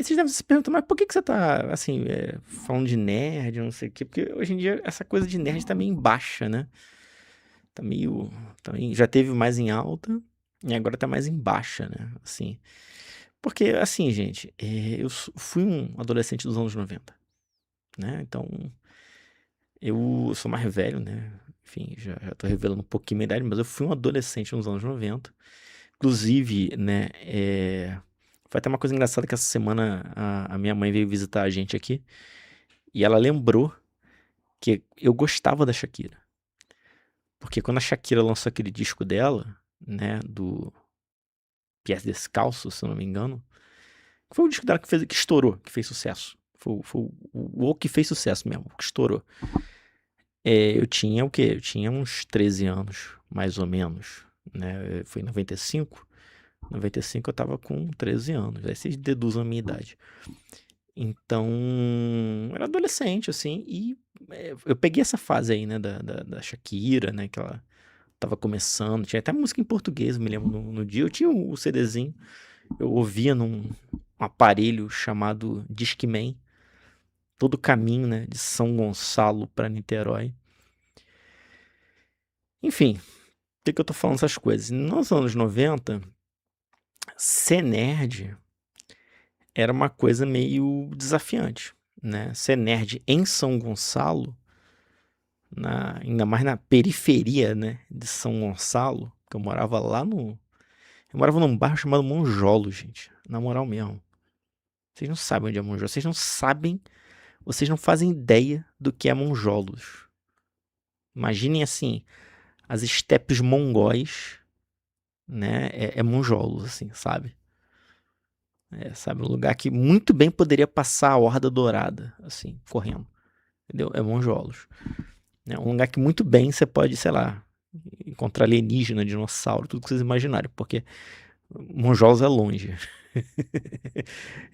Aí vocês devem se perguntar, mas por que você tá, assim, falando de nerd, não sei o quê? Porque hoje em dia essa coisa de nerd tá meio em baixa, né? Tá meio. Já teve mais em alta e agora tá mais em baixa, né? Assim. Porque, assim, gente, eu fui um adolescente dos anos 90, né? Então, eu sou mais velho, né? Enfim, já tô revelando um pouquinho minha idade, mas eu fui um adolescente nos anos 90. Inclusive, né, foi até uma coisa engraçada que essa semana a minha mãe veio visitar a gente aqui e ela lembrou que eu gostava da Shakira. Porque quando a Shakira lançou aquele disco dela, né, do Pés Descalços, se eu não me engano, foi o disco dela que estourou, que fez sucesso. Foi o que fez sucesso mesmo, o que estourou. Eu tinha o quê? Eu tinha uns 13 anos, mais ou menos, né? Foi em 95. 95 eu tava com 13 anos. Aí vocês deduzam a minha idade. Então, eu era adolescente, assim, e eu peguei essa fase aí, né, da Shakira, né, que ela tava começando. Tinha até música em português, me lembro, no dia. Eu tinha o CDzinho, eu ouvia num aparelho chamado Discman, todo o caminho, né, de São Gonçalo pra Niterói. Enfim, por que eu tô falando essas coisas? Nos anos 90, ser nerd era uma coisa meio desafiante, né? Ser nerd em São Gonçalo, ainda mais na periferia, né, de São Gonçalo, que eu morava lá no... Eu morava num bairro chamado Monjolo, gente. Na moral mesmo. Vocês não sabem onde é Monjolo. Vocês não sabem, vocês não fazem ideia do que é Monjolos. Imaginem assim, as estepes mongóis, né? É Monjolos, assim, sabe? Sabe, um lugar que muito bem poderia passar a Horda Dourada, assim, correndo. Entendeu? É Monjolos. É um lugar que muito bem você pode, sei lá, encontrar alienígena, dinossauro, tudo que vocês imaginarem, porque Monjolos é longe.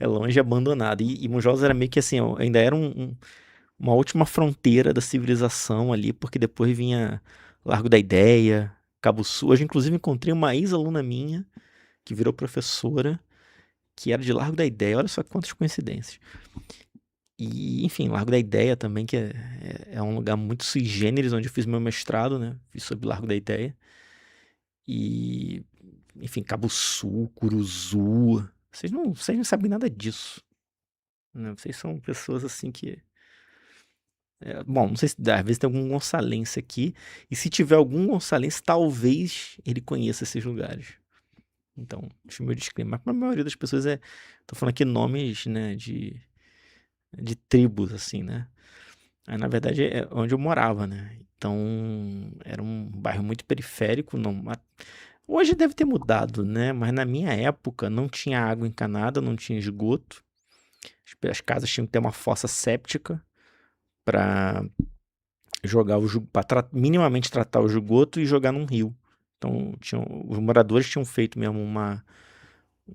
É longe e abandonado. E Monjolos era meio que assim, ó, ainda era uma última fronteira da civilização ali, porque depois vinha Largo da Ideia, Cabo Sul. Hoje, inclusive, encontrei uma ex-aluna minha que virou professora, que era de Largo da Ideia. Olha só quantas coincidências. E, enfim, Largo da Ideia também, que é um lugar muito sui generis, onde eu fiz meu mestrado, né? Fiz sobre Largo da Ideia. E, enfim, Cabo Sul, Curuzu. Vocês não sabem nada disso, né? Vocês são pessoas assim que... bom, não sei se às vezes tem algum gonçalense aqui. E se tiver algum gonçalense, talvez ele conheça esses lugares. Então, deixa o meu disclaimer. Mas para a maioria das pessoas tô falando aqui nomes, né, de tribos, assim, né? Aí, na verdade, é onde eu morava, né? Então, era um bairro muito periférico. Não, hoje deve ter mudado, né? Mas na minha época não tinha água encanada, não tinha esgoto. As casas tinham que ter uma fossa séptica para jogar para minimamente tratar o esgoto e jogar num rio. Então, os moradores tinham feito mesmo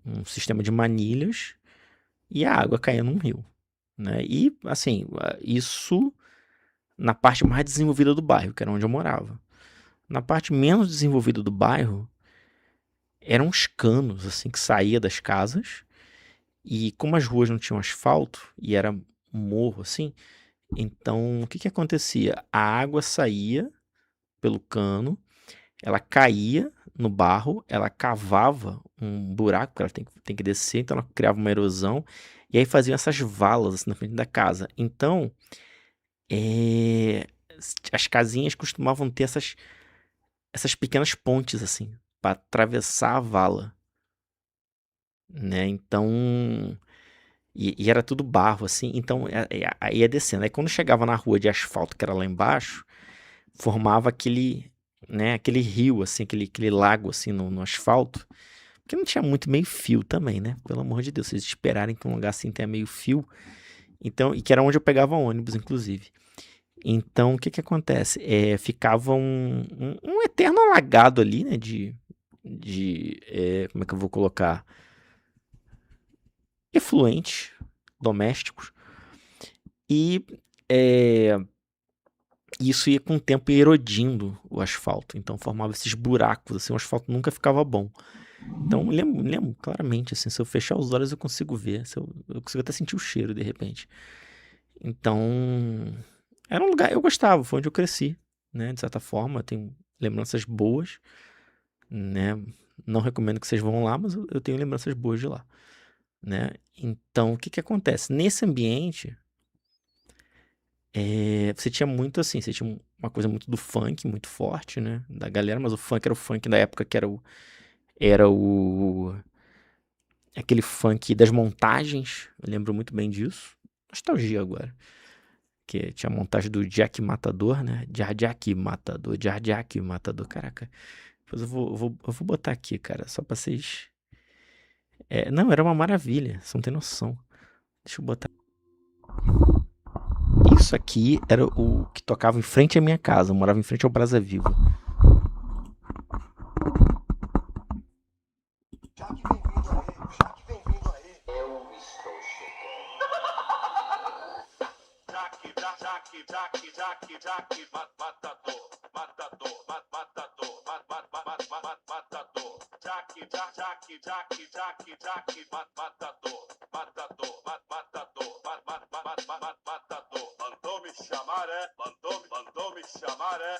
um sistema de manilhas e a água caía num rio, né? E, assim, isso na parte mais desenvolvida do bairro, que era onde eu morava. Na parte menos desenvolvida do bairro, eram uns canos, assim, que saía das casas. E como as ruas não tinham asfalto e era um morro, assim, então o que que acontecia? A água saía pelo cano, ela caía no barro, ela cavava um buraco, porque ela tem que descer, então ela criava uma erosão, e aí faziam essas valas assim, na frente da casa. Então, é, as casinhas costumavam ter essas pequenas pontes, assim, para atravessar a vala, né? Então, e era tudo barro, assim, então aí ia descendo. Aí quando chegava na rua de asfalto, que era lá embaixo, formava aquele, né, aquele rio, assim, aquele lago, assim, no asfalto, porque não tinha muito meio fio também, né? Pelo amor de Deus, vocês esperarem que um lugar assim tenha meio fio, então, e que era onde eu pegava ônibus, inclusive. Então, o que que acontece? Ficava um eterno alagado ali, né, como é que eu vou colocar? Efluentes domésticos, e é, isso ia com o tempo erodindo o asfalto, então formava esses buracos, assim, o asfalto nunca ficava bom. Então, me lembro claramente, assim, se eu fechar os olhos eu consigo ver, eu consigo até sentir o cheiro de repente. Então, era um lugar, eu gostava, foi onde eu cresci, né? De certa forma, eu tenho lembranças boas, né? Não recomendo que vocês vão lá, mas eu tenho lembranças boas de lá, né? Então, o que que acontece? Nesse ambiente, você tinha muito assim, você tinha uma coisa muito do funk, muito forte, né? Da galera, mas o funk era o funk da época que era aquele funk das montagens, eu lembro muito bem disso. Nostalgia agora. Que tinha a montagem do Jack Matador, né? Jack Matador, Jack Matador. Caraca, depois eu vou botar aqui, cara, só pra vocês. Não, era uma maravilha, você não tem noção. Deixa eu botar. Isso aqui era o que tocava em frente à minha casa, eu morava em frente ao Brasa Viva. Jaque, bem-vindo aí. Eu estou chegando. Jaque, matador, matador, matador, matador. Jaque, matador, matador, matador. Mandou me chamar, é? Mandou me chamar, é?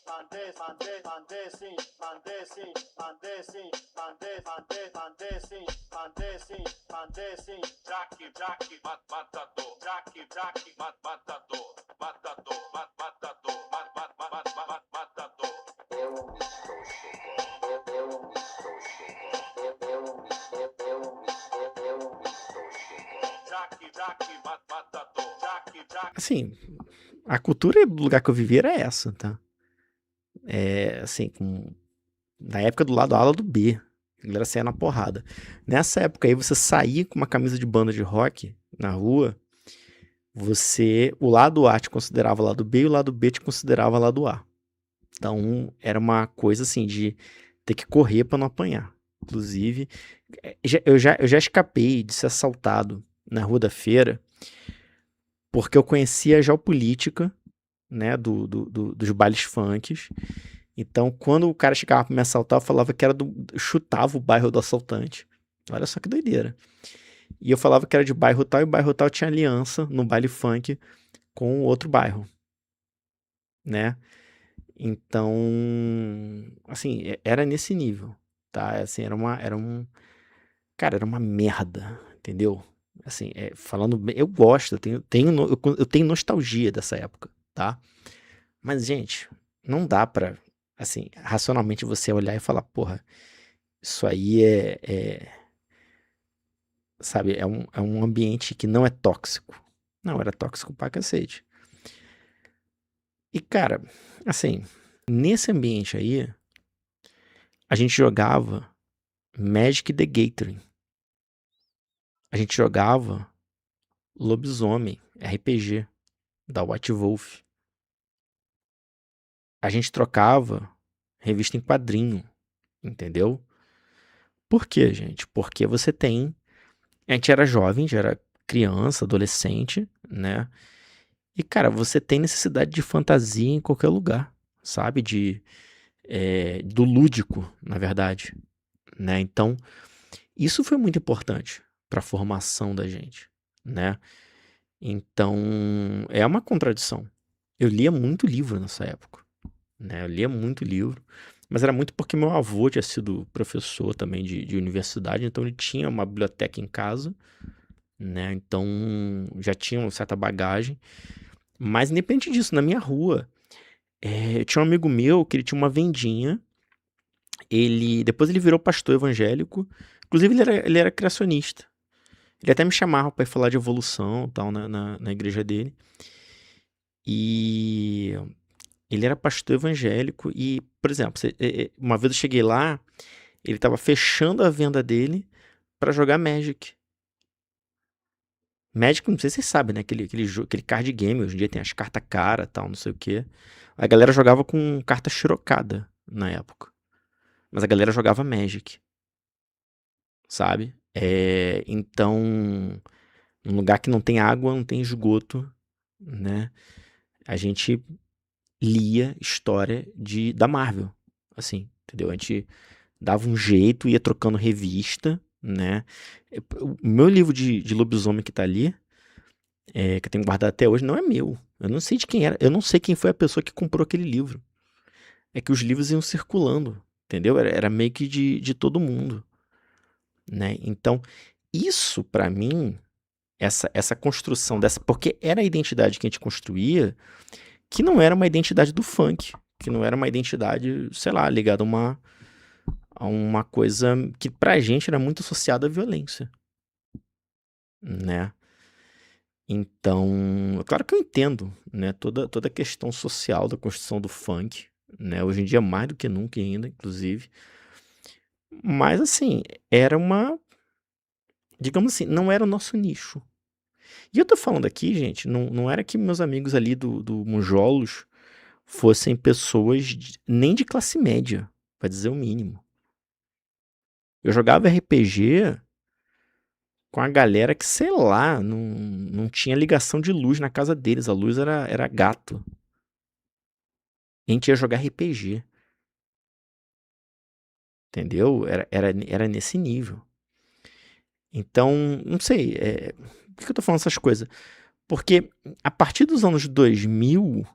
Mandei sim, mandei sim, mandei sim, mandei sim. Jaque, matador. Jaque, matador, matador, matador. Eu estou chegando, eu estou chegando, eu estou chegando. Jaque, matador, Jaque. Assim, a cultura do lugar que eu vivia era essa, tá? Assim, na época do lado A, lado B. A galera saía na porrada. Nessa época aí, você saía com uma camisa de banda de rock na rua, o lado A te considerava lado B e o lado B te considerava lado A. Então, era uma coisa assim de ter que correr pra não apanhar. Inclusive, eu já escapei de ser assaltado na Rua da Feira, porque eu conhecia a geopolítica, né, dos bailes funks. Então, quando o cara chegava pra me assaltar, eu falava que chutava o bairro do assaltante. Olha só que doideira. E eu falava que era de bairro tal, e o bairro tal tinha aliança no baile funk com o outro bairro, né? Então, assim, era nesse nível, tá? Assim, cara, era uma merda, entendeu? Assim, falando bem, eu gosto, eu tenho nostalgia dessa época, tá? Mas, gente, não dá pra, assim, racionalmente você olhar e falar, porra, isso aí sabe, é um ambiente que não é tóxico. Não, era tóxico pra cacete. E, cara, assim, nesse ambiente aí, a gente jogava Magic the Gathering. A gente jogava Lobisomem, RPG, da White Wolf. A gente trocava revista em quadrinho, entendeu? Por quê, gente? Porque você tem. A gente era jovem, já era criança, adolescente, né? E, cara, você tem necessidade de fantasia em qualquer lugar, sabe? Do lúdico, na verdade, né? Então, isso foi muito importante para a formação da gente, né? Então, é uma contradição. Eu lia muito livro nessa época, né? Eu lia muito livro, mas era muito porque meu avô tinha sido professor também de universidade, então ele tinha uma biblioteca em casa, né? Então, já tinha uma certa bagagem. Mas independente disso, na minha rua, eu tinha um amigo meu que ele tinha uma vendinha. Depois ele virou pastor evangélico. Inclusive, ele era criacionista. Ele até me chamava para ir falar de evolução e tal na igreja dele. E ele era pastor evangélico. E, por exemplo, uma vez eu cheguei lá, ele estava fechando a venda dele para jogar Magic. Magic, não sei se vocês sabem, né? Aquele card game, hoje em dia tem as cartas cara tal, não sei o quê. A galera jogava com carta xerocada na época. Mas a galera jogava Magic, sabe? Então, num lugar que não tem água, não tem esgoto, né? A gente lia história da Marvel, assim, entendeu? A gente dava um jeito, ia trocando revista, né? O meu livro de lobisomem que tá ali, que eu tenho guardado até hoje, não é meu. Eu não sei de quem era. Eu não sei quem foi a pessoa que comprou aquele livro. É que os livros iam circulando, entendeu? Era meio que de todo mundo, né? Então, isso pra mim, essa construção dessa. Porque era a identidade que a gente construía, que não era uma identidade do funk, que não era uma identidade, sei lá, ligada a uma coisa que pra gente era muito associada à violência, né? Então, claro que eu entendo, né, toda a questão social da construção do funk, né, hoje em dia mais do que nunca ainda, inclusive. Mas assim, era uma, digamos assim, não era o nosso nicho. E eu tô falando aqui, gente, não era que meus amigos ali do Monjolos fossem pessoas nem de classe média, pra dizer o mínimo. Eu jogava RPG com a galera que, sei lá, não tinha ligação de luz na casa deles. A luz era gato. A gente ia jogar RPG. Entendeu? Era nesse nível. Então, não sei. Por que eu tô falando essas coisas? Porque a partir dos anos 2000,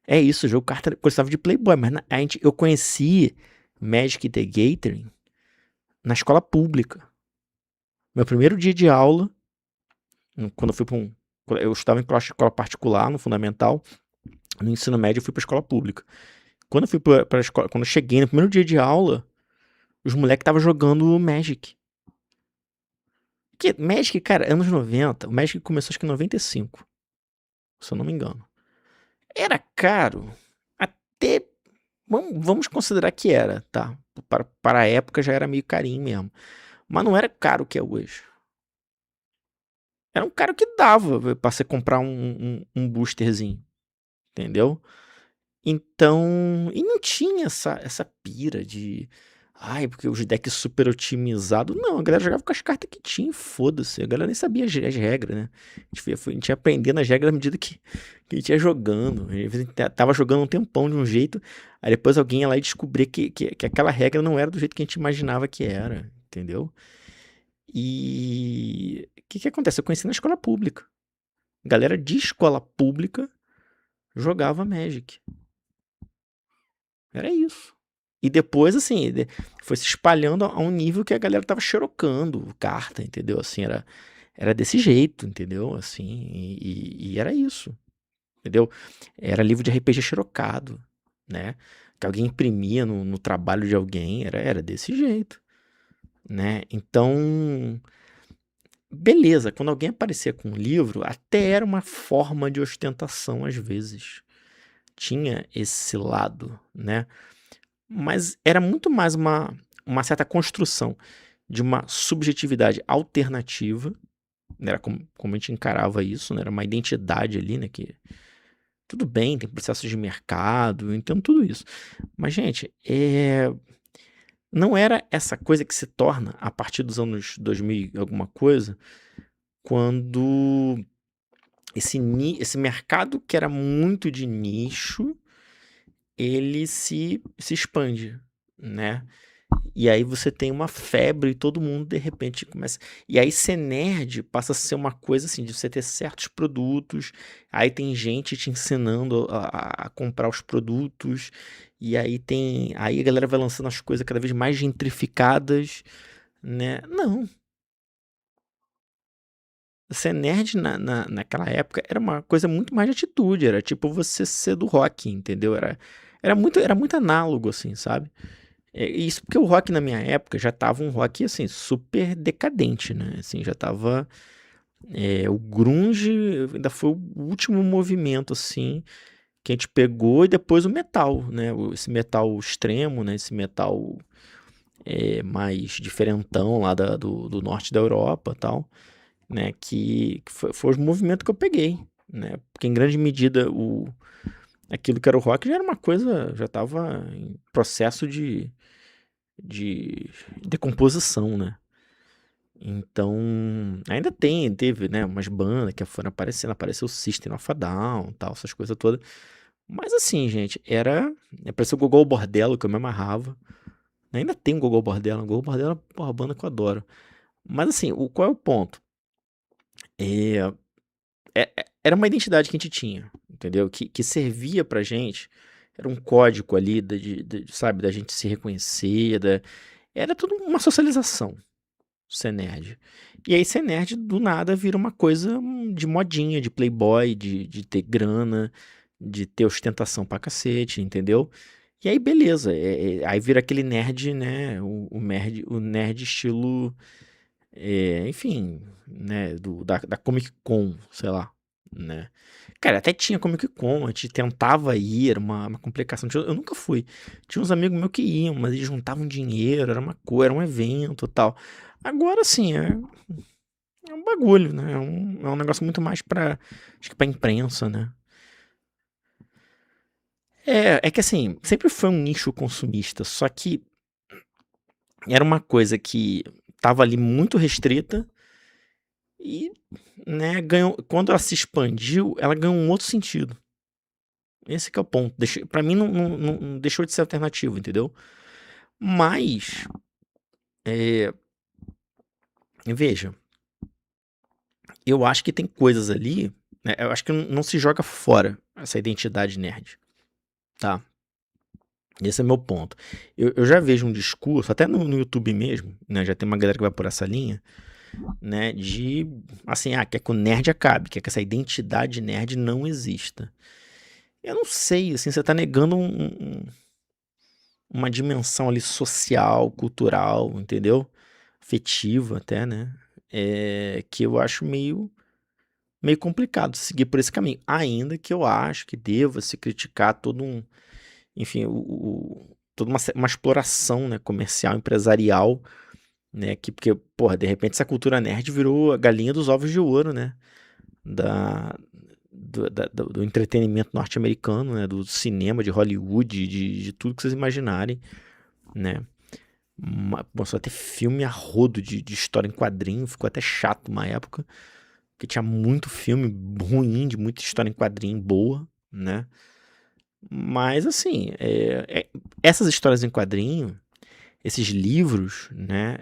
é isso, o jogo carta gostava de Playboy, mas eu conheci Magic the Gathering na escola pública. Meu primeiro dia de aula, quando eu fui para eu estava em escola particular, no fundamental, no ensino médio eu fui para escola pública. Quando eu fui para escola, quando eu cheguei no primeiro dia de aula, os moleques estavam jogando Magic. Que Magic, cara, anos 90, o Magic começou acho que em 95, se eu não me engano. Era caro, até, vamos considerar que era, tá? Para a época já era meio carinho mesmo. Mas não era caro o que é hoje. Era um caro que dava pra você comprar um boosterzinho, entendeu? Então, e não tinha essa pira de, ai, porque os decks super otimizados. Não, a galera jogava com as cartas que tinha, e foda-se. A galera nem sabia as regras, né? A gente ia aprendendo as regras à medida que a gente ia jogando. Às vezes a gente tava jogando um tempão de um jeito, aí depois alguém ia lá e descobria que aquela regra não era do jeito que a gente imaginava que era, entendeu? E o que acontece? Eu conheci na escola pública. Galera de escola pública jogava Magic. Era isso. E depois, assim, foi se espalhando a um nível que a galera tava xerocando carta, entendeu? Assim, era desse jeito, entendeu? Assim, e era isso, entendeu? Era livro de RPG xerocado, né? Que alguém imprimia no trabalho de alguém, era desse jeito, né? Então, beleza, quando alguém aparecia com um livro, até era uma forma de ostentação às vezes. Tinha esse lado, né? Mas era muito mais uma certa construção de uma subjetividade alternativa, né? Era como a gente encarava isso, né? Era uma identidade ali, né? Que tudo bem, tem processos de mercado, eu entendo tudo isso. Mas, gente, não era essa coisa que se torna a partir dos anos 2000 e alguma coisa, quando esse mercado que era muito de nicho, ele se expande, né? E aí você tem uma febre e todo mundo de repente começa. E aí ser nerd passa a ser uma coisa assim, de você ter certos produtos, aí tem gente te ensinando a comprar os produtos, e aí a galera vai lançando as coisas cada vez mais gentrificadas, né? Não. Ser nerd naquela época era uma coisa muito mais de atitude, era tipo você ser do rock, entendeu? Era muito análogo, assim, sabe? Isso porque o rock na minha época já tava um rock, assim, super decadente, né? Assim, já tava... o grunge ainda foi o último movimento, assim, que a gente pegou, e depois o metal, né? Esse metal extremo, né? Esse metal mais diferentão lá do norte da Europa e tal, né? Que foi o movimento que eu peguei, né? Porque em grande medida aquilo que era o rock já era uma coisa, já tava em processo de decomposição, né? Então, ainda teve, né, umas bandas que foram aparecendo, apareceu o System of a Down, tal, essas coisas todas. Mas assim, gente, apareceu o Gogol Bordello, que eu me amarrava, Ainda tem um Gogol Bordello. Gogol Bordello é uma banda que eu adoro. Mas assim, qual é o ponto? É, era uma identidade que a gente tinha, entendeu? Que servia pra gente. Era um código ali, sabe, da gente se reconhecer. Era tudo uma socialização, ser nerd. E aí ser nerd, do nada, vira uma coisa de modinha, de playboy, de ter grana, de ter ostentação pra cacete, entendeu? E aí, beleza. Aí vira aquele nerd, né? O nerd estilo. Enfim, né? Da Comic Con, sei lá. Né? Cara, até tinha Comic Con, a gente tentava ir, era uma complicação. Eu nunca fui. Tinha uns amigos meus que iam, mas eles juntavam dinheiro, era uma coisa, era um evento e tal. Agora sim, é um bagulho, né? É um negócio muito mais acho que pra imprensa, né? É que assim, sempre foi um nicho consumista, só que era uma coisa que tava ali muito restrita e, né, quando ela se expandiu, ela ganhou um outro sentido. Esse que é o ponto. Pra mim não deixou de ser alternativo, entendeu? Mas, é, veja, eu acho que tem coisas ali, né, eu acho que não se joga fora essa identidade nerd, tá? Esse é meu ponto. Eu já vejo um discurso, até no YouTube mesmo, né? Já tem uma galera que vai por essa linha, né? De, assim, quer que o nerd acabe, quer que essa identidade nerd não exista. Eu não sei, assim, você tá negando uma dimensão ali social, cultural, entendeu? Afetiva até, né? Que eu acho meio complicado seguir por esse caminho. Ainda que eu acho que deva se criticar enfim, toda uma exploração, né, comercial, empresarial, né, porque, porra, de repente essa cultura nerd virou a galinha dos ovos de ouro, né, da, do entretenimento norte-americano, né, do cinema, de Hollywood, de tudo que vocês imaginarem, né. Começou a ter filme a rodo de história em quadrinho, ficou até chato uma época, porque tinha muito filme ruim, de muita história em quadrinho boa, né. Mas assim, essas histórias em quadrinho, esses livros, né?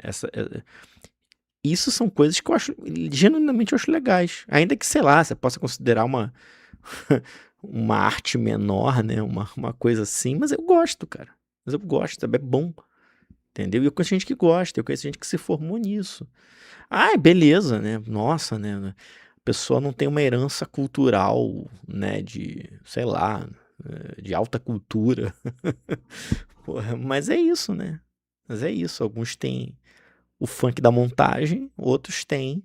Isso são coisas que eu acho, genuinamente eu acho legais. Ainda que, sei lá, você possa considerar uma arte menor, né? Uma coisa assim, mas eu gosto, cara. Mas eu gosto, sabe? É bom, entendeu? E eu conheço gente que gosta, eu conheço gente que se formou nisso. Beleza, né? Nossa, né? A pessoa não tem uma herança cultural, né? De, sei lá, de alta cultura. Porra, mas é isso, né? Mas é isso. Alguns têm o funk da montagem, outros têm,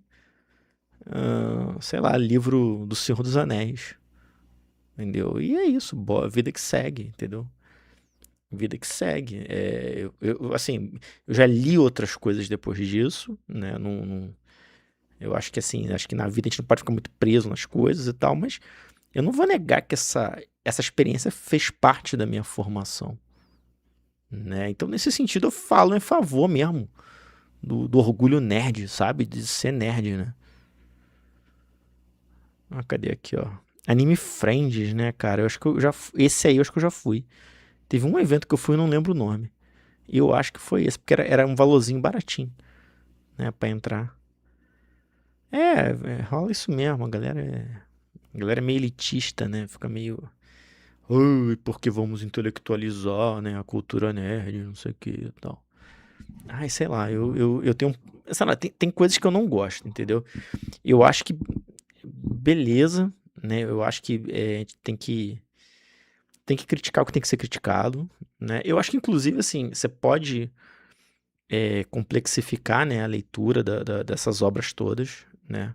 sei lá, livro do Senhor dos Anéis. Entendeu? E é isso, boa, vida que segue, entendeu? Vida que segue. Assim, eu já li outras coisas depois disso, né? Eu acho que assim, acho que na vida a gente não pode ficar muito preso nas coisas e tal, mas eu não vou negar que essa experiência fez parte da minha formação, né? Então, nesse sentido, eu falo em favor mesmo do orgulho nerd, sabe? De ser nerd, né? Cadê aqui, ó? Anime Friends, né, cara? Eu acho que esse aí eu acho que eu já fui. Teve um evento que eu fui, eu não lembro o nome. E eu acho que foi esse, porque era um valorzinho baratinho, né, pra entrar. Rola isso mesmo, a galera é meio elitista, né? Fica meio. Ui, porque vamos intelectualizar, né? A cultura nerd, não sei o que e tal. Sei lá, eu tenho. Sei lá, tem coisas que eu não gosto, entendeu? Eu acho que. Beleza, né? Eu acho que a gente tem que criticar o que tem que ser criticado, né? Eu acho que, inclusive, assim, você pode complexificar, né, a leitura dessas obras todas, né?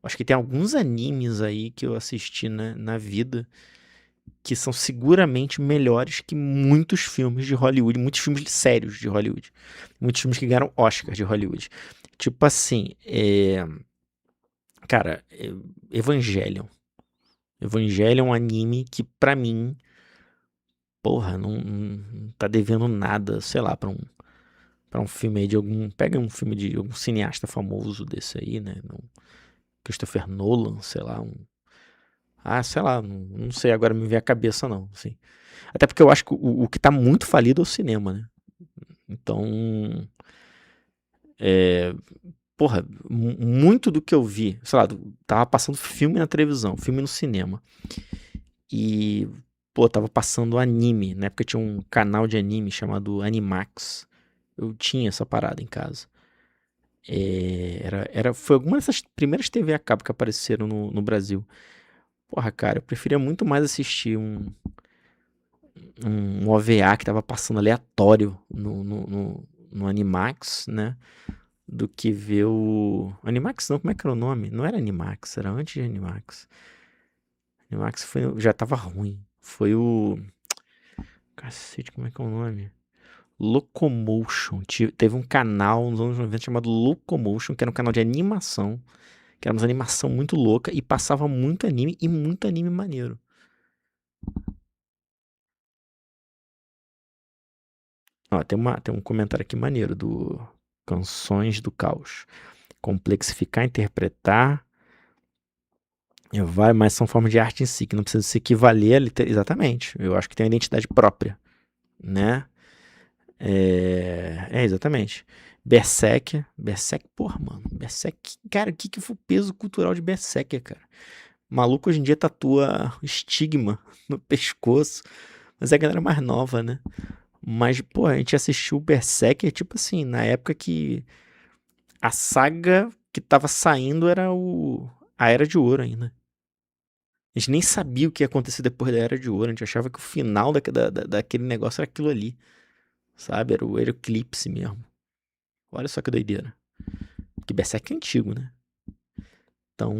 Acho que tem alguns animes aí que eu assisti na vida que são seguramente melhores que muitos filmes de Hollywood, muitos filmes sérios de Hollywood, muitos filmes que ganharam Oscar de Hollywood. Tipo assim, cara, Evangelion. Evangelion é um anime que, pra mim, porra, não tá devendo nada, sei lá, pra um filme aí de algum. Pega um filme de algum cineasta famoso desse aí, né? Christopher Nolan, sei lá, sei lá, não sei agora me vem a cabeça não, assim. Até porque eu acho que o que tá muito falido é o cinema, né? Então, porra, muito do que eu vi, sei lá, tava passando filme na televisão, filme no cinema. E, pô, tava passando anime. Na época tinha um canal de anime chamado Animax. Eu tinha essa parada em casa. Foi alguma dessas primeiras TV a cabo que apareceram no Brasil. Porra, cara, eu preferia muito mais assistir um OVA que tava passando aleatório no Animax, né? Do que ver o. Animax não, como é que era o nome? Não era Animax, era antes de Animax. Animax já tava ruim. Foi o. Cacete, como é que é o nome? Locomotion. Teve um canal nos anos 90 chamado Locomotion, que era um canal de animação. Que era uma animação muito louca e passava muito anime e muito anime maneiro. Ó, tem um comentário aqui maneiro do Canções do Caos. Complexificar, interpretar, vai, mas são formas de arte em si, que não precisa se equivaler exatamente. Eu acho que tem uma identidade própria, né? Exatamente. Berserk, porra, mano. Berserk, cara, o que foi o peso cultural de Berserk, cara? Maluco hoje em dia tatua estigma no pescoço, mas é a galera mais nova, né? Mas, pô, a gente assistiu o Berserk, tipo assim, na época que a saga que tava saindo era a Era de Ouro ainda. A gente nem sabia o que ia acontecer depois da Era de Ouro, a gente achava que o final daquele negócio era aquilo ali, sabe? Era o eclipse mesmo. Olha só que doideira. Porque Berserk é antigo, né? Então,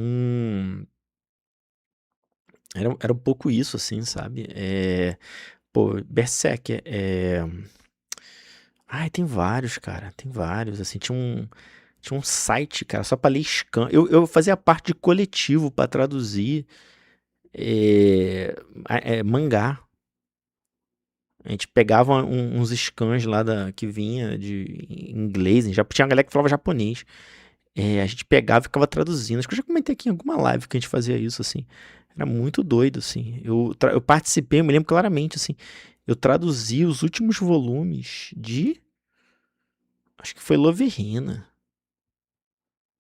era um pouco isso, assim, sabe? Pô, Berserk Ai, tem vários, cara. Tem vários. Assim, tinha um site, cara, só pra ler scan. Eu fazia parte de coletivo pra traduzir mangá. A gente pegava uns scans lá que vinha de inglês. Já tinha uma galera que falava japonês. A gente pegava e ficava traduzindo. Acho que eu já comentei aqui em alguma live que a gente fazia isso, assim. Era muito doido, assim. Eu participei, eu me lembro claramente, assim. Eu traduzi os últimos volumes de. Acho que foi Loverrina.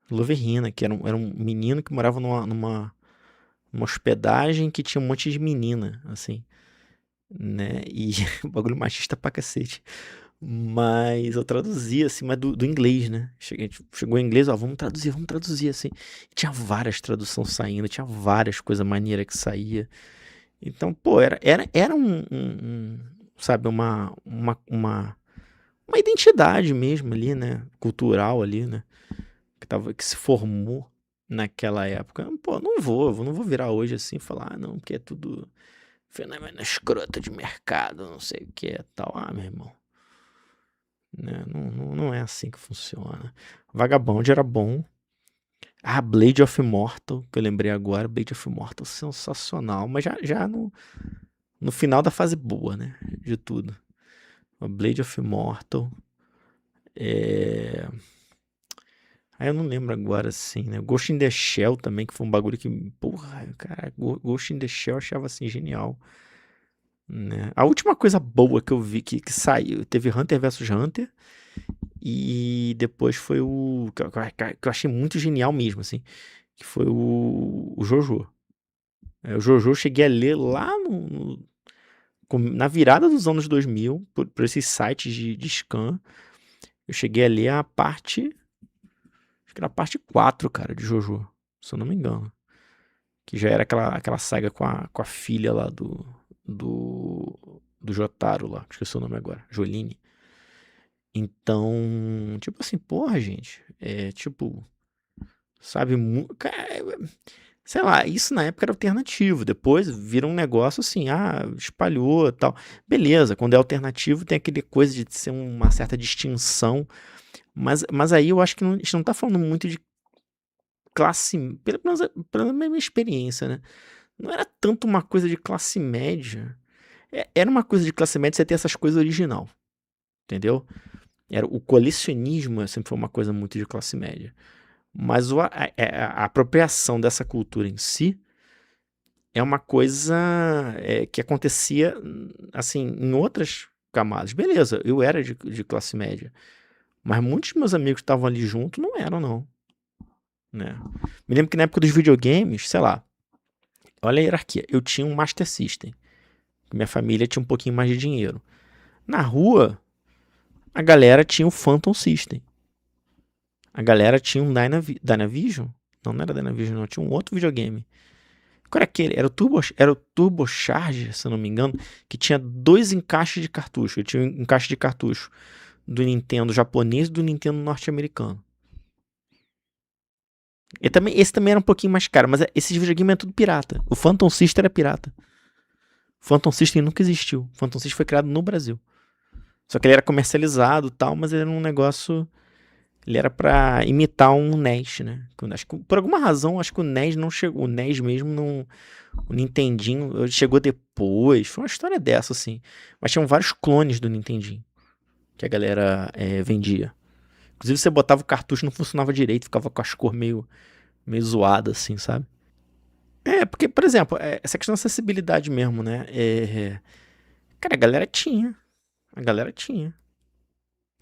Loverrina, que era um menino que morava numa hospedagem que tinha um monte de menina, assim. Né? E bagulho machista pra cacete. Mas eu traduzia, assim, mas do inglês, né? Chegou em inglês, ó, vamos traduzir, assim. E tinha várias traduções saindo, tinha várias coisas maneiras que saía. Então, pô, era sabe, uma identidade mesmo ali, né? Cultural ali, né? Que se formou naquela época. Pô, não vou virar hoje assim e falar, não, porque é tudo fenômeno escroto de mercado, não sei o que é tal. Ah, meu irmão. Né? Não é assim que funciona. Vagabond era bom. Ah, Blade of Immortal, que eu lembrei agora. Blade of Immortal, sensacional. Mas já no final da fase boa, né? De tudo. O Blade of Immortal. Aí eu não lembro agora, assim, né? Ghost in the Shell também, que foi um bagulho que, porra, cara, Ghost in the Shell eu achava, assim, genial, né? A última coisa boa que eu vi que saiu, teve Hunter vs Hunter, e depois foi que eu achei muito genial mesmo, assim, que foi o Jojo. O Jojo eu cheguei a ler lá na virada dos anos 2000, por esses sites de scan, eu cheguei a ler a parte. Acho que era a parte 4, cara, de Jojo, se eu não me engano. Que já era aquela saga com a filha lá do Jotaro lá. Esqueci o nome agora. Joline. Então, tipo assim, porra, gente. Tipo, sabe, sei lá, isso na época era alternativo. Depois vira um negócio assim, espalhou e tal. Beleza, quando é alternativo tem aquele coisa de ser uma certa distinção. Mas aí eu acho que a gente não tá falando muito de classe, pela minha experiência, né? Não era tanto uma coisa de classe média. Era uma coisa de classe média você ter essas coisas original, entendeu? O colecionismo sempre foi uma coisa muito de classe média. Mas a apropriação dessa cultura em si é uma coisa que acontecia, assim, em outras camadas. Beleza, eu era de classe média. Mas muitos dos meus amigos que estavam ali junto não eram, não. Né? Me lembro que na época dos videogames, sei lá, olha a hierarquia. Eu tinha um Master System. Minha família tinha um pouquinho mais de dinheiro. Na rua, a galera tinha o Phantom System. A galera tinha um Dynavision. Não era Dynavision, não. Tinha um outro videogame. Qual era aquele? Era o Turbo Charge, se eu não me engano, que tinha 2 encaixes de cartucho. Eu tinha um encaixe de cartucho do Nintendo japonês e do Nintendo norte-americano. Esse também era um pouquinho mais caro, mas esses videogames é tudo pirata. O Phantom System era pirata. O Phantom System nunca existiu. O Phantom System foi criado no Brasil. Só que ele era comercializado e tal, mas ele era um negócio... Ele era pra imitar um NES, né? Acho que, por alguma razão, acho que o NES não chegou. O NES mesmo não... O Nintendinho chegou depois. Foi uma história dessa, assim. Mas tinham vários clones do Nintendinho que a galera vendia. Inclusive, você botava o cartucho, não funcionava direito. Ficava com as cores meio zoadas, assim, sabe? Porque, por exemplo, essa questão da acessibilidade mesmo, né? Cara, a galera tinha. A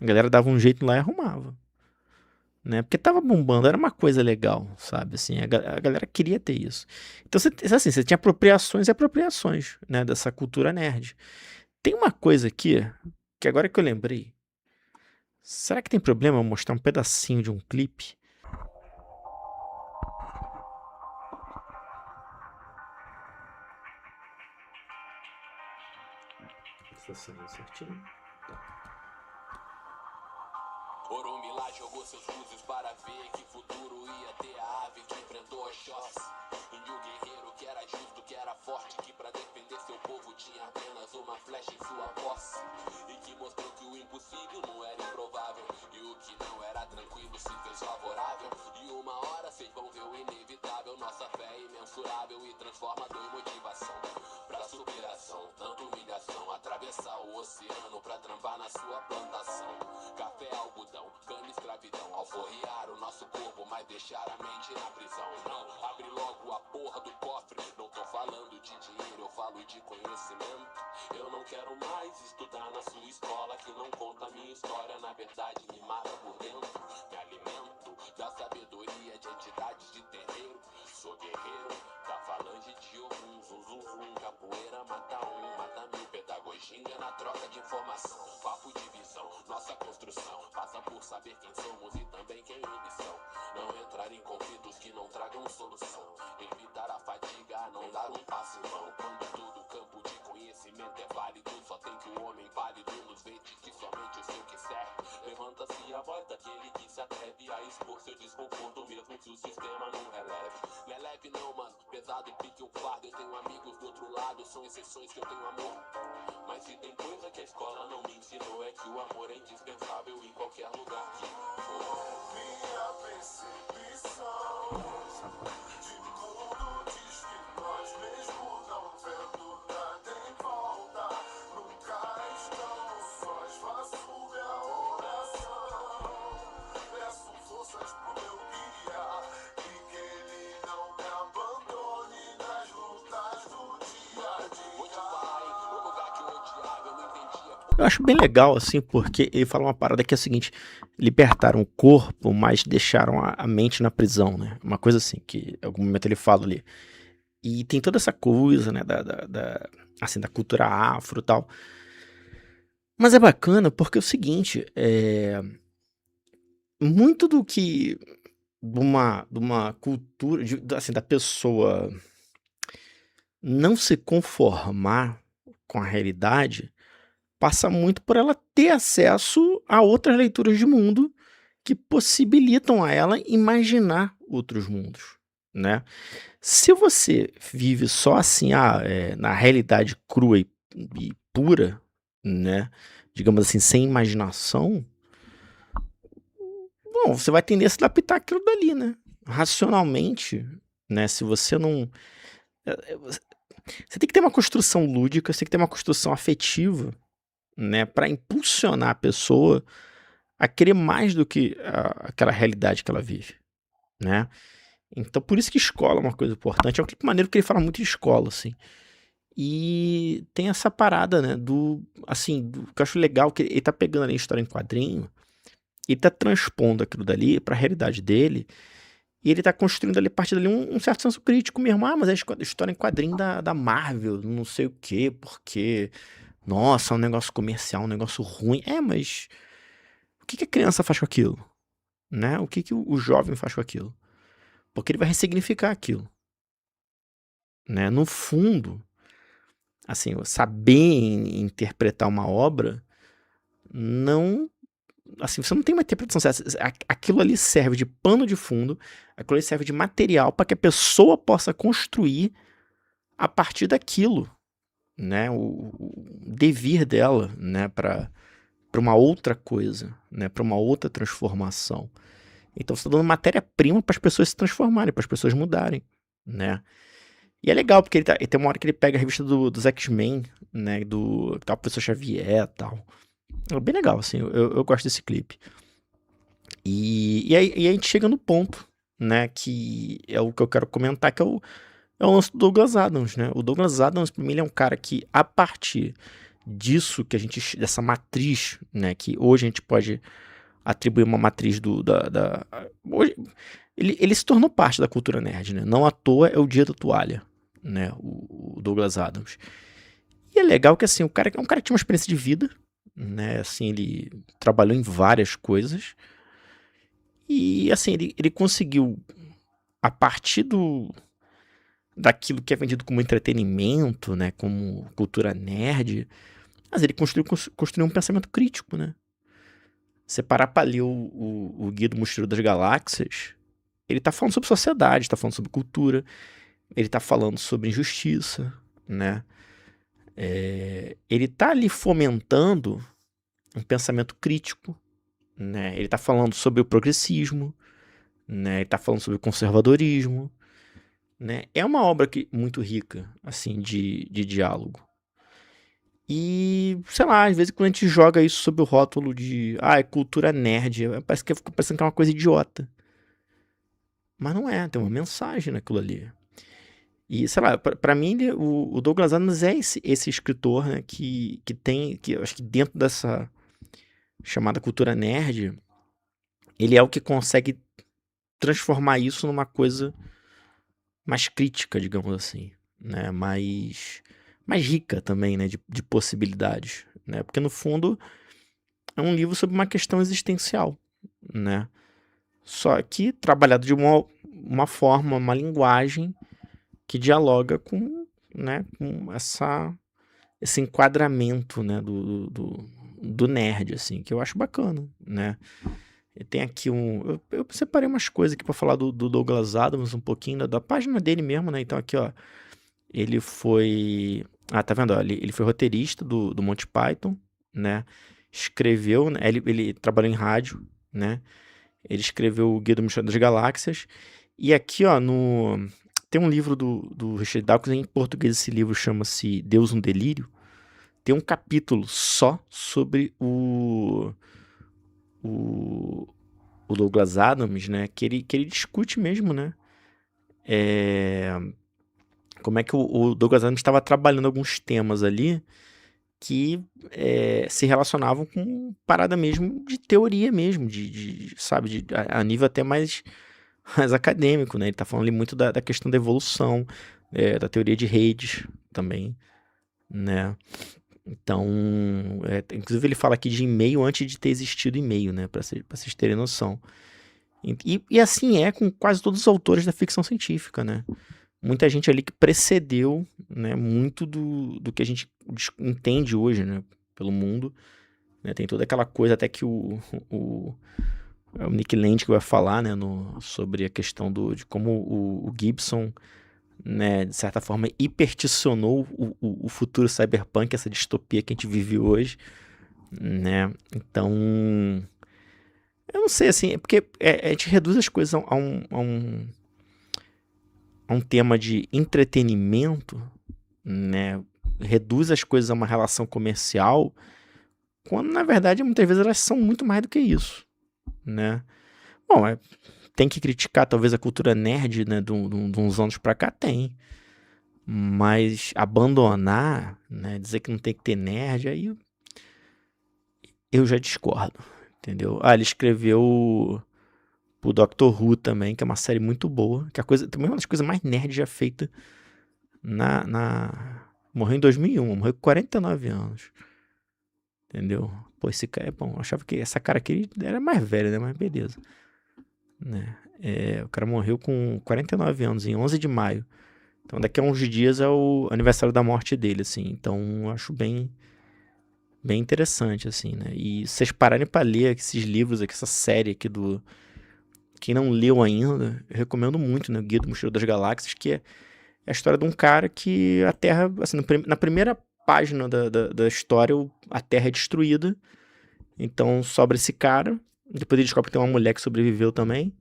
galera dava um jeito lá e arrumava. Né? Porque tava bombando, era uma coisa legal, sabe? Assim, a galera queria ter isso. Então, você tinha apropriações e apropriações, né? Dessa cultura nerd. Tem uma coisa aqui, que agora que eu lembrei. Será que tem problema eu mostrar um pedacinho de um clipe? Está sendo certinho? Orombi lá jogou seus búzios para ver que futuro ia ter a ave que enfrentou Oxós. E o guerreiro que era justo, que era forte, que pra defender seu povo tinha apenas uma flecha em sua posse. E que mostrou que o impossível não era improvável, e o que não era tranquilo se fez favorável. E uma hora vocês vão ver o inevitável, nossa fé é imensurável e transformador em motivação. Pra superação, tanta humilhação, atravessar o oceano pra trampar na sua plantação. Café, algodão, cana, escravidão, alforriar o nosso corpo, mas deixar a mente na prisão. Não, abre logo a porra do cofre, não tô falando de dinheiro, eu falo de conhecimento. Eu não quero mais estudar na sua escola, que não conta a minha história, na verdade me mata por dentro. Me alimento da sabedoria de entidades de terreiro. Sou guerreiro da falange de Ogum, zum zum zum, capoeira mata um, mata mil, pedagogia na troca de informação, papo de visão, nossa construção passa por saber quem somos e também quem eles são. Não entrar em conflitos que não tragam solução, evitar a fadiga, não dar um passo em vão. Quando todo campo de conhecimento é válido, só tem que o homem válido nos vê de que somente o seu que serve. Levanta-se a voz daquele que se atreve a expor seu desconforto, mesmo que o sistema não releve. Não é leve não, mano, pesado pique o fardo. Eu tenho amigos do outro lado, são exceções que eu tenho amor. Mas se tem coisa que a escola não me ensinou, é que o amor é indispensável em qualquer lugar que for. Minha percepção de tudo diz que nós mesmos não vendo nada em volta. Nunca estamos sós, faço minha oração. Peço forças pro meu guia e que ele não me abandone nas lutas do dia a dia. Vou te falar em um lugar que eu odiava, eu não entendia. Eu acho bem legal, assim, porque ele fala uma parada que é a seguinte: libertaram o corpo, mas deixaram a mente na prisão, né? Uma coisa assim, que em algum momento ele fala ali. E tem toda essa coisa, né, assim, da cultura afro e tal. Mas é bacana porque é o seguinte, muito do que de uma cultura, assim, da pessoa não se conformar com a realidade, passa muito por ela ter acesso a outras leituras de mundo que possibilitam a ela imaginar outros mundos, né? Se você vive só assim, na realidade crua e pura, né? Digamos assim, sem imaginação, bom, você vai tender a se adaptar àquilo dali, né? Racionalmente, né? Se você não... Você tem que ter uma construção lúdica, você tem que ter uma construção afetiva, né? Para impulsionar a pessoa a querer mais do que aquela realidade que ela vive, né? Então, por isso que escola é uma coisa importante. É um clipe maneiro porque ele fala muito de escola, assim. E tem essa parada, né, assim, que eu acho legal, que ele tá pegando ali a história em quadrinho, e tá transpondo aquilo dali pra realidade dele, e ele tá construindo ali, a partir dali, um certo senso crítico mesmo. Ah, mas é história em quadrinho da Marvel, não sei o quê, porque, nossa, é um negócio comercial, um negócio ruim. Mas o que a criança faz com aquilo, né? O que o jovem faz com aquilo? Porque ele vai ressignificar aquilo, né? No fundo, assim, saber interpretar uma obra não, assim, você não tem uma interpretação certa. Aquilo ali serve de pano de fundo, aquilo ali serve de material para que a pessoa possa construir a partir daquilo, né? O devir dela, né? Para uma outra coisa, né? Para uma outra transformação. Então você está dando matéria-prima para as pessoas se transformarem, para as pessoas mudarem, né? E é legal, porque ele tem uma hora que ele pega a revista dos X-Men, né? Do tal Professor Xavier e tal. É bem legal, assim, eu gosto desse clipe. E aí a gente chega no ponto, né? Que é o que eu quero comentar, que é o lance do Douglas Adams, né? O Douglas Adams, pra mim, ele é um cara que, a partir disso, dessa matriz, né? Que hoje a gente pode atribuir uma matriz hoje, ele se tornou parte da cultura nerd, né? Não à toa é o dia da toalha, né? O Douglas Adams. E é legal que, assim, o cara é um cara que tinha uma experiência de vida, né? Assim, ele trabalhou em várias coisas. E, assim, ele conseguiu, a partir daquilo que é vendido como entretenimento, né? Como cultura nerd, mas ele construiu um pensamento crítico, né? Você parar pra ler o Guia do Mochileiro das Galáxias, ele tá falando sobre sociedade, tá falando sobre cultura, ele tá falando sobre injustiça, né? Ele tá ali fomentando um pensamento crítico, né? Ele tá falando sobre o progressismo, né? Ele tá falando sobre o conservadorismo, né? É uma obra muito rica, assim, de diálogo. E, sei lá, às vezes quando a gente joga isso sob o rótulo de é cultura nerd, parece que fica parecendo que é uma coisa idiota. Mas não é, tem uma mensagem naquilo ali. E, sei lá, pra mim, o Douglas Adams é esse escritor, né, que eu acho que dentro dessa chamada cultura nerd, ele é o que consegue transformar isso numa coisa mais crítica, digamos assim, né, mais rica também, né, de possibilidades, né, porque no fundo é um livro sobre uma questão existencial, né, só que trabalhado de uma forma, uma linguagem que dialoga com, né, com esse enquadramento, né, do nerd, assim, que eu acho bacana, né. Tem aqui eu separei umas coisas aqui pra falar do Douglas Adams um pouquinho, da página dele mesmo, né. Então aqui, ó, ele foi... tá vendo? Ó, ele foi roteirista do Monty Python, né, escreveu, né, ele trabalhou em rádio, né, ele escreveu o Guia do Mochileiro das Galáxias, e aqui, ó, tem um livro do Richard Dawkins, em português esse livro chama-se Deus um Delírio. Tem um capítulo só sobre o Douglas Adams, né? Que ele discute mesmo, né? Como é que o Douglas Adams estava trabalhando alguns temas ali que se relacionavam com parada mesmo de teoria mesmo, sabe, a nível até mais acadêmico, né? Ele tá falando ali muito da questão da evolução, da teoria de redes também, né? Então, inclusive ele fala aqui de e-mail antes de ter existido e-mail, né? Pra vocês terem noção. E assim é com quase todos os autores da ficção científica, né? Muita gente ali que precedeu, né, muito do que a gente entende hoje, né, pelo mundo, né? Tem toda aquela coisa até que o Nick Land que vai falar, né, sobre a questão de como o Gibson, né, de certa forma hiperticionou o futuro cyberpunk, essa distopia que a gente vive hoje, né? Então, eu não sei, assim, é porque a gente reduz as coisas a um tema de entretenimento, né? Reduz as coisas a uma relação comercial, quando na verdade muitas vezes elas são muito mais do que isso, né? Bom, tem que criticar talvez a cultura nerd, né, de uns anos pra cá, tem. Mas abandonar, né, dizer que não tem que ter nerd, aí eu já discordo, entendeu? Ele escreveu o Doctor Who também, que é uma série muito boa, que também é uma das coisas mais nerds já feita morreu em 2001, morreu com 49 anos, entendeu? Pô, esse cara é bom, eu achava que essa cara aqui era mais velha, né, mas beleza, né? O cara morreu com 49 anos, em 11 de maio, então daqui a uns dias é o aniversário da morte dele, assim, então eu acho bem interessante, assim, né? E se vocês pararem pra ler esses livros aqui, essa série aqui quem não leu ainda, eu recomendo muito, né? O Guia do Mochileiro das Galáxias, que é a história de um cara que a Terra, assim, na primeira página da história, a Terra é destruída, então sobra esse cara, depois ele descobre que tem uma mulher que sobreviveu também,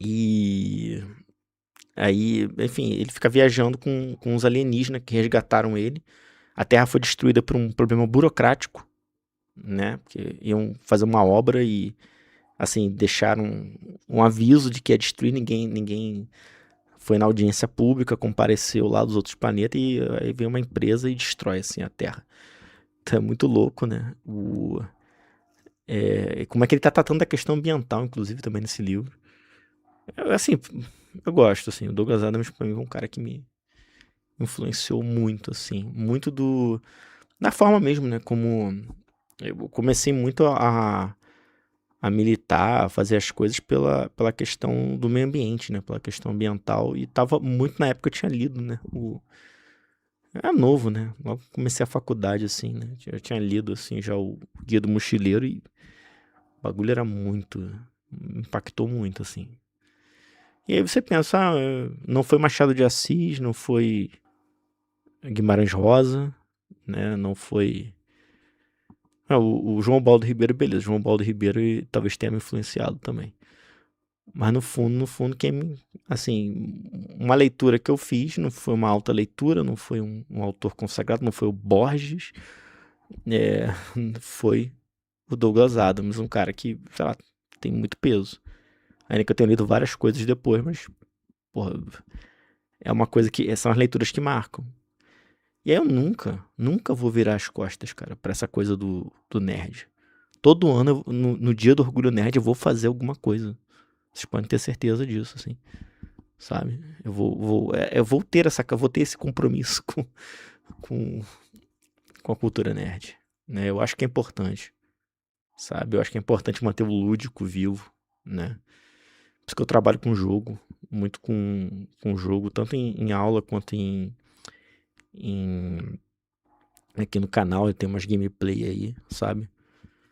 e aí, enfim, ele fica viajando com os alienígenas que resgataram ele. A Terra foi destruída por um problema burocrático, né? Porque iam fazer uma obra e, assim, deixaram um aviso de que ia destruir. Ninguém foi na audiência pública, compareceu lá dos outros planetas e aí vem uma empresa e destrói, assim, a Terra. Então é muito louco, né? Como é que ele tá tratando da questão ambiental, inclusive, também nesse livro. Assim, eu gosto, assim. O Douglas Adams, pra mim, é um cara que me influenciou muito, assim. Muito da forma mesmo, né? Como eu comecei muito a militar, a fazer as coisas pela questão do meio ambiente, né? Pela questão ambiental. E tava muito na época eu tinha lido, né? Era novo, né? Logo que comecei a faculdade, assim, né? Eu tinha lido, assim, já o Guia do Mochileiro e o bagulho era muito... Me impactou muito, assim. E aí você pensa, não foi Machado de Assis, não foi Guimarães Rosa, né? Não foi... o João Baldo Ribeiro, beleza. João Baldo Ribeiro talvez tenha me influenciado também. Mas no fundo, assim, uma leitura que eu fiz não foi uma alta leitura, não foi um autor consagrado, não foi o Borges, foi o Douglas Adams, um cara que, sei lá, tem muito peso. Ainda que eu tenha lido várias coisas depois, mas, porra, é uma coisa que, são as leituras que marcam. E aí eu nunca vou virar as costas, cara, pra essa coisa do nerd. Todo ano, no dia do Orgulho Nerd, eu vou fazer alguma coisa. Vocês podem ter certeza disso, assim. Sabe? Eu vou ter esse compromisso com, com a cultura nerd, né? Eu acho que é importante, sabe? Eu acho que é importante manter o lúdico vivo, né? Por isso que eu trabalho com jogo, muito com jogo, tanto em aula quanto em aqui no canal, tem umas gameplay aí, sabe?